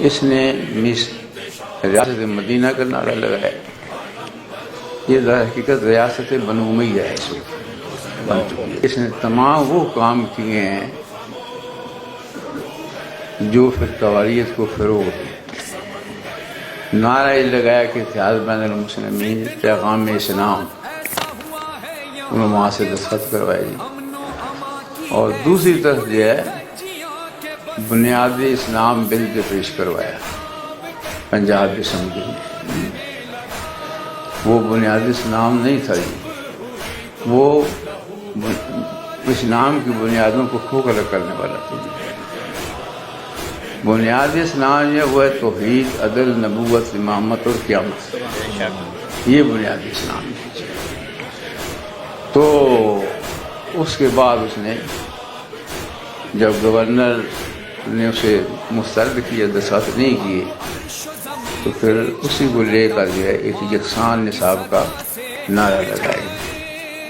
اس نے ریاست مدینہ کا نعرہ لگایا. یہ در حقیقت ریاست بنو امیہ ہے. اس نے تمام وہ کام کیے ہیں جو فرقواریت کو فروغ دے. نعرہ لگایا کہ اتحاد بین المسلمین، پیغام اسلام، انہوں نے وہاں سے دستخط کروائے جی. اور دوسری طرف جو ہے بنیاد اسلام بل جو پیش کروایا پنجاب اسمبلی میں. وہ بنیاد اسلام نہیں تھا جی، وہ اسلام کی بنیادوں کو کھوکھلا کرنے والا تھا. بنیاد اسلام جو وہ ہے توحید، عدل، نبوت، امامت اور قیامت. یہ بنیاد اسلام ہے. تو اس کے بعد اس نے جب گورنر نے اسے مسترد کیا، دستخط نہیں کیے، تو پھر اسی کو لے کر جو ہے ایک یکساں نصاب کا نعرہ لگایا.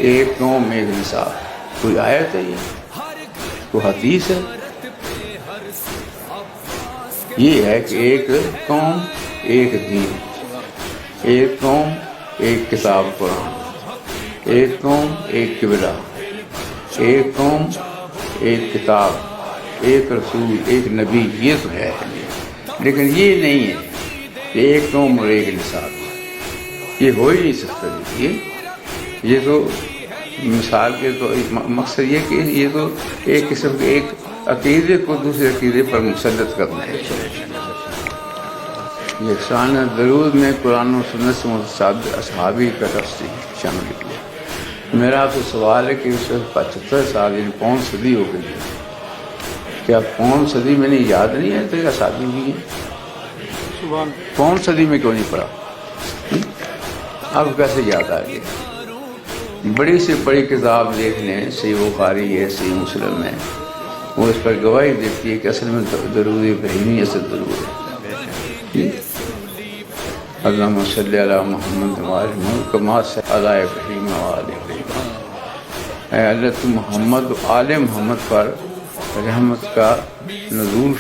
ایک قوم ایک نصاب. کوئی آیت ہے یہ؟ کوئی حدیث ہے؟ یہ ہے کہ ایک قوم ایک دین، ایک قوم ایک کتاب قرآن، ایک قوم ایک قبلہ، ایک قوم ایک کتاب، ایک رسول، ایک نبی. یہ تو ہے، لیکن یہ نہیں ہے کہ ایک قوم اور ایک نصاب. یہ ہو ہی نہیں سکتا. یہ تو مثال کے تو مقصد یہ کہ یہ تو ایک قسم کے ایک عقیدے کو دوسرے عقیدے پر مسلط کرنا ہے. یکساں درود میں قرآن و سنت سے متصادق اصحابی کا تفصیل شامل کیا. میرا آپ سے سوال ہے کہ اس وقت 75 سال یعنی پون صدی ہو گئی ہے. کیا پون صدی میں نہیں یاد نہیں ہے؟ تو یہ شادی بھی ہے. پون صدی میں کیوں نہیں پڑھا؟ اب کیسے یاد آ گیا؟ بڑی سے بڑی کتاب دیکھ لیں، صحیح بخاری ہے، صحیح مسلم ہے، وہ اس پر گواہی دیتی ہے کہ اصل میں درود ابراہیمی اصل درود ہے. اللہم صلی علی محمد وآل محمد کما صلی علی ابراہیم وآل ابراہیم. اے اللہ تو محمد و آل محمد پر رحمت کا نزول